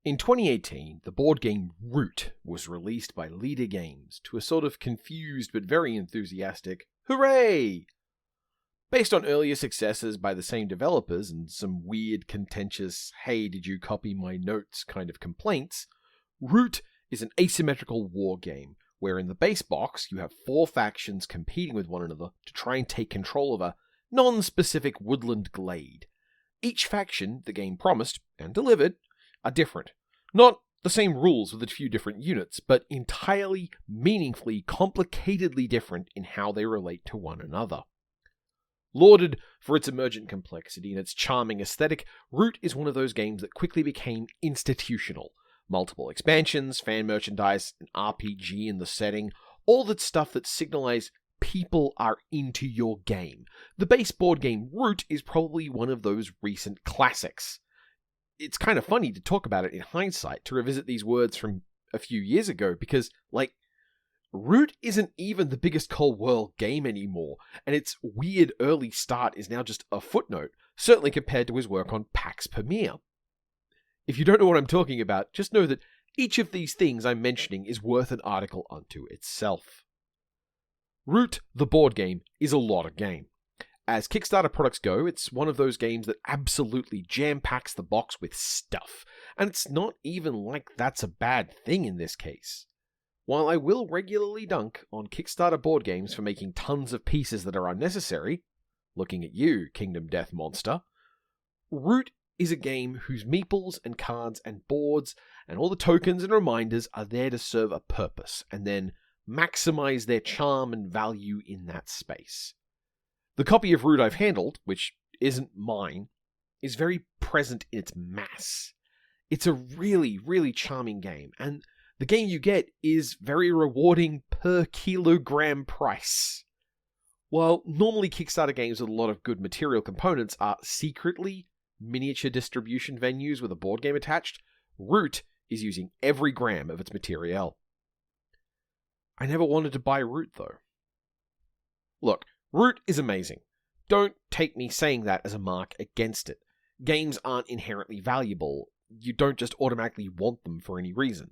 In 2018, the board game Root was released by Leder Games to a sort of confused but very enthusiastic hooray! Based on earlier successes by the same developers and some weird contentious hey did you copy my notes kind of complaints, Root is an asymmetrical war game where in the base box you have 4 factions competing with one another to try and take control of a non-specific woodland glade. Each faction the game promised, and delivered, are different. Not the same rules with a few different units, but entirely, meaningfully, complicatedly different in how they relate to one another. Lauded for its emergent complexity and its charming aesthetic, Root is one of those games that quickly became institutional. Multiple expansions, fan merchandise, an RPG in the setting, all that stuff that signalize people are into your game. The base board game Root is probably one of those recent classics. It's kind of funny to talk about it in hindsight, to revisit these words from a few years ago, because, Root isn't even the biggest Cold War game anymore, and its weird early start is now just a footnote, certainly compared to his work on Pax Pamir. If you don't know what I'm talking about, just know that each of these things I'm mentioning is worth an article unto itself. Root, the board game, is a lot of game. As Kickstarter products go, it's one of those games that absolutely jam-packs the box with stuff, and it's not even like that's a bad thing in this case. While I will regularly dunk on Kickstarter board games for making tons of pieces that are unnecessary, looking at you, Kingdom Death Monster, Root is a game whose meeples and cards and boards and all the tokens and reminders are there to serve a purpose, and then maximize their charm and value in that space. The copy of Root I've handled, which isn't mine, is very present in its mass. It's a really, really charming game, and the game you get is very rewarding per kilogram price. While normally Kickstarter games with a lot of good material components are secretly miniature distribution venues with a board game attached, Root is using every gram of its material. I never wanted to buy Root, though. Look, Root is amazing. Don't take me saying that as a mark against it. Games aren't inherently valuable. You don't just automatically want them for any reason.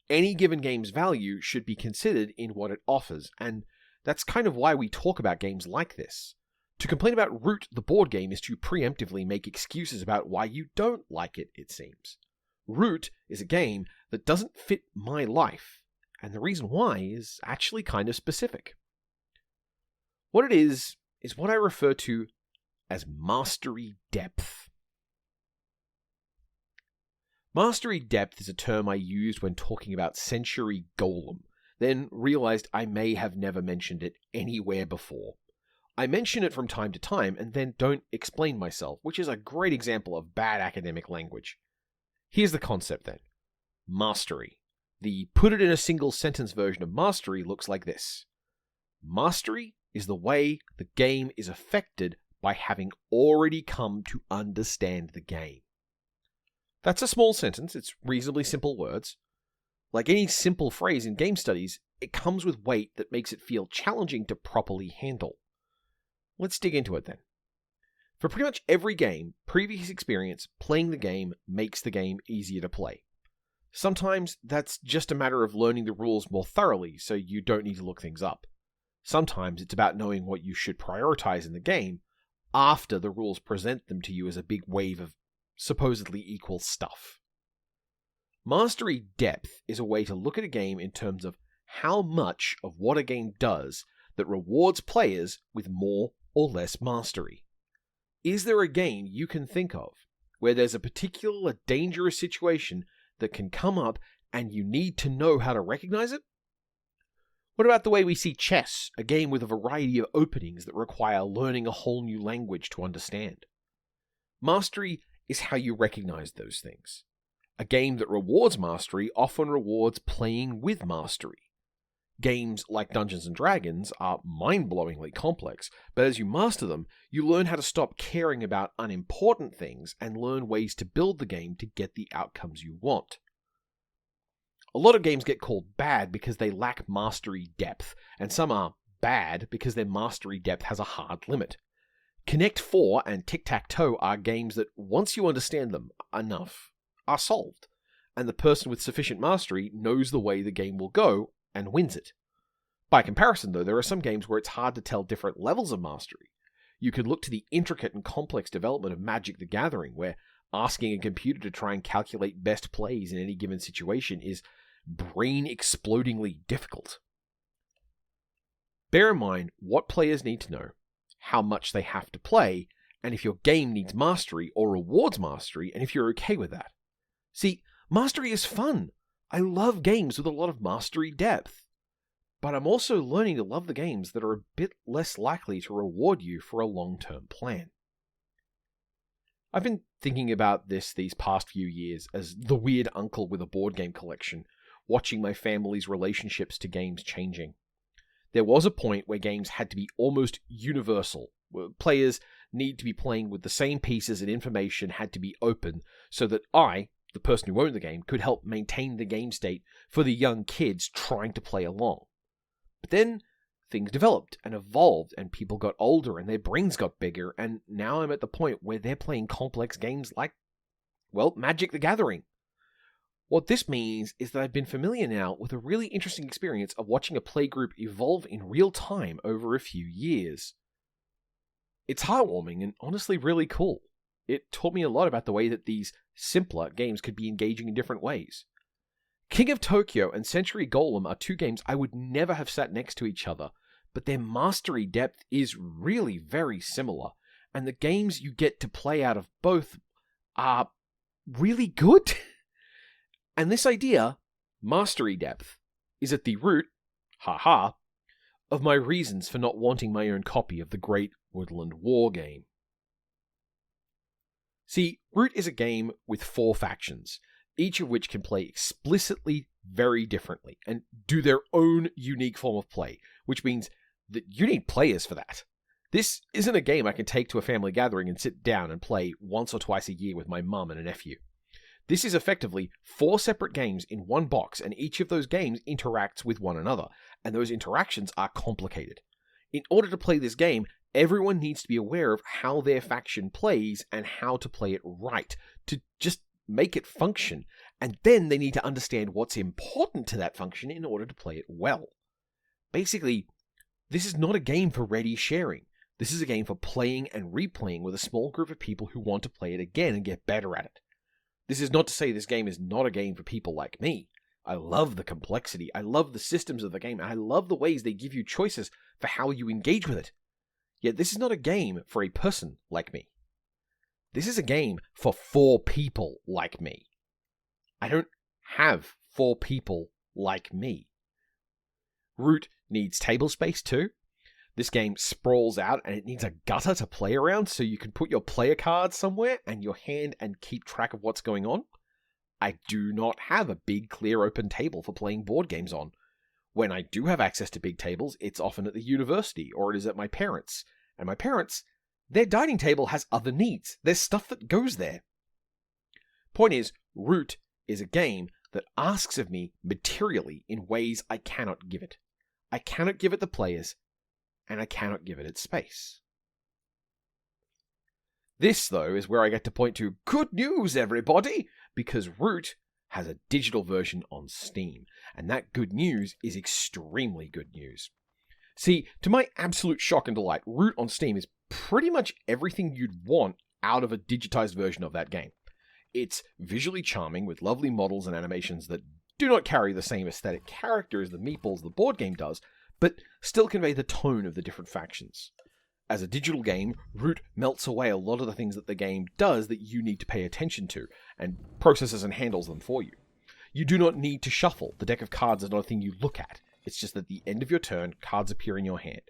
Any given game's value should be considered in what it offers, and that's kind of why we talk about games like this. To complain about Root, the board game, is to preemptively make excuses about why you don't like it, it seems. Root is a game that doesn't fit my life, and the reason why is actually kind of specific. What it is what I refer to as mastery depth. Mastery depth is a term I used when talking about Century Golem, then realized I may have never mentioned it anywhere before. I mention it from time to time and then don't explain myself, which is a great example of bad academic language. Here's the concept then. Mastery. The put it in a single sentence version of mastery looks like this. Mastery is the way the game is affected by having already come to understand the game. That's a small sentence, it's reasonably simple words. Like any simple phrase in game studies, it comes with weight that makes it feel challenging to properly handle. Let's dig into it then. For pretty much every game, previous experience playing the game makes the game easier to play. Sometimes that's just a matter of learning the rules more thoroughly so you don't need to look things up. Sometimes it's about knowing what you should prioritize in the game after the rules present them to you as a big wave of supposedly equal stuff. Mastery depth is a way to look at a game in terms of how much of what a game does that rewards players with more or less mastery. Is there a game you can think of where there's a particular dangerous situation that can come up and you need to know how to recognize it? What about the way we see chess, a game with a variety of openings that require learning a whole new language to understand? Mastery is how you recognize those things. A game that rewards mastery often rewards playing with mastery. Games like Dungeons & Dragons are mind-blowingly complex, but as you master them, you learn how to stop caring about unimportant things and learn ways to build the game to get the outcomes you want. A lot of games get called bad because they lack mastery depth, and some are bad because their mastery depth has a hard limit. Connect 4 and Tic-Tac-Toe are games that, once you understand them enough, are solved. and the person with sufficient mastery knows the way the game will go and wins it. By comparison, though, there are some games where it's hard to tell different levels of mastery. You could look to the intricate and complex development of Magic the Gathering, where asking a computer to try and calculate best plays in any given situation is brain-explodingly difficult. Bear in mind what players need to know, how much they have to play, and if your game needs mastery or rewards mastery, and if you're okay with that. See, mastery is fun. I love games with a lot of mastery depth. But I'm also learning to love the games that are a bit less likely to reward you for a long-term plan. I've been thinking about this these past few years as the weird uncle with a board game collection, watching my family's relationships to games changing. There was a point where games had to be almost universal. Where players need to be playing with the same pieces and information had to be open so that I, the person who owned the game, could help maintain the game state for the young kids trying to play along. But then things developed and evolved, and people got older and their brains got bigger, and now I'm at the point where they're playing complex games like, well, Magic the Gathering. What this means is that I've been familiar now with a really interesting experience of watching a playgroup evolve in real time over a few years. It's heartwarming and honestly really cool. It taught me a lot about the way that these simpler games could be engaging in different ways. King of Tokyo and Century Golem are two games I would never have sat next to each other, but their mastery depth is really very similar, and the games you get to play out of both are really good. And this idea, mastery depth, is at the root, haha, of my reasons for not wanting my own copy of the Great Woodland War game. See, Root is a game with 4 factions, each of which can play explicitly very differently and do their own unique form of play, which means that you need players for that. This isn't a game I can take to a family gathering and sit down and play once or twice a year with my mum and a nephew. This is effectively 4 separate games in one box, and each of those games interacts with one another, and those interactions are complicated. In order to play this game, everyone needs to be aware of how their faction plays and how to play it right, to just make it function, and then they need to understand what's important to that function in order to play it well. Basically, this is not a game for ready sharing. This is a game for playing and replaying with a small group of people who want to play it again and get better at it. This is not to say this game is not a game for people like me. I love the complexity, I love the systems of the game, and I love the ways they give you choices for how you engage with it. Yet this is not a game for a person like me. This is a game for 4 people like me. I don't have 4 people like me. Root needs table space too. This game sprawls out and it needs a gutter to play around so you can put your player cards somewhere and your hand and keep track of what's going on. I do not have a big clear open table for playing board games on. When I do have access to big tables, it's often at the university or it is at my parents'. And my parents, their dining table has other needs. There's stuff that goes there. Point is, Root is a game that asks of me materially in ways I cannot give it. I cannot give it the players, and I cannot give it its space. This, though, is where I get to point to good news, everybody, because Root has a digital version on Steam, and that good news is extremely good news. See, to my absolute shock and delight, Root on Steam is pretty much everything you'd want out of a digitized version of that game. It's visually charming with lovely models and animations that do not carry the same aesthetic character as the meeples the board game does, but still convey the tone of the different factions. As a digital game, Root melts away a lot of the things that the game does that you need to pay attention to, and processes and handles them for you. You do not need to shuffle. The deck of cards is not a thing you look at. It's just at the end of your turn, cards appear in your hand.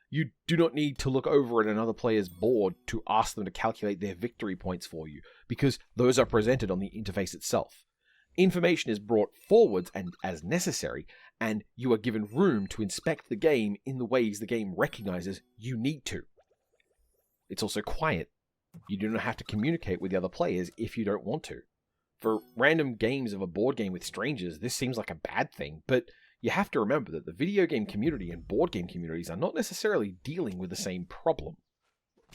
You do not need to look over at another player's board to ask them to calculate their victory points for you, because those are presented on the interface itself. Information is brought forwards and as necessary, and you are given room to inspect the game in the ways the game recognizes you need to. It's also quiet. You do not have to communicate with the other players if you don't want to. For random games of a board game with strangers, this seems like a bad thing, but you have to remember that the video game community and board game communities are not necessarily dealing with the same problem.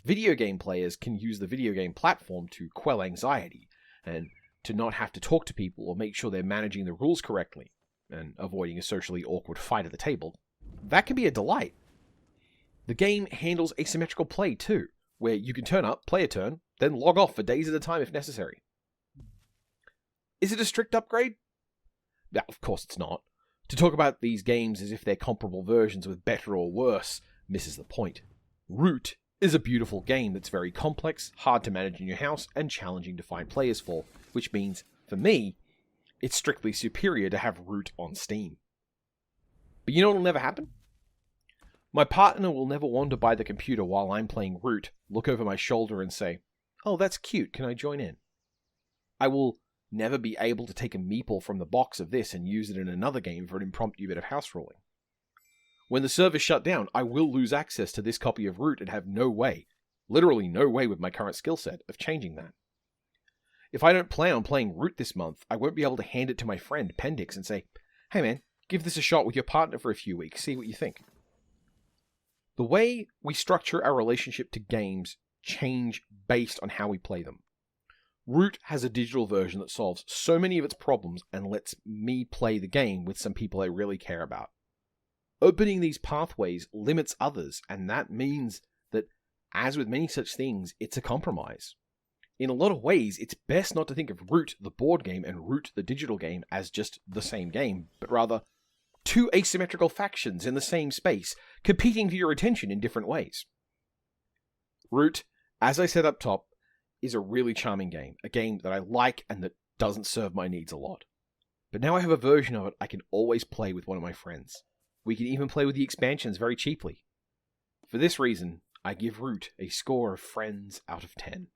Video game players can use the video game platform to quell anxiety, and to not have to talk to people or make sure they're managing the rules correctly and avoiding a socially awkward fight at the table, that can be a delight. The game handles asymmetrical play too, where you can turn up, play a turn, then log off for days at a time if necessary. Is it a strict upgrade? No, of course it's not. To talk about these games as if they're comparable versions with better or worse misses the point. Root is a beautiful game that's very complex, hard to manage in your house, and challenging to find players for, which means, for me, it's strictly superior to have Root on Steam. But you know what'll never happen? My partner will never wander by the computer while I'm playing Root, look over my shoulder and say, "Oh, that's cute, can I join in?" I will never be able to take a meeple from the box of this and use it in another game for an impromptu bit of house ruling. When the server shut down, I will lose access to this copy of Root and have no way, literally no way with my current skill set, of changing that. If I don't plan on playing Root this month, I won't be able to hand it to my friend, Pendix, and say, "Hey man, give this a shot with your partner for a few weeks, see what you think." The way we structure our relationship to games change based on how we play them. Root has a digital version that solves so many of its problems and lets me play the game with some people I really care about. Opening these pathways limits others, and that means that, as with many such things, it's a compromise. In a lot of ways, it's best not to think of Root, the board game, and Root, the digital game, as just the same game, but rather two asymmetrical factions in the same space, competing for your attention in different ways. Root, as I said up top, is a really charming game, a game that I like and that doesn't serve my needs a lot. But now I have a version of it I can always play with one of my friends. We can even play with the expansions very cheaply. For this reason, I give Root a score of friends out of 10.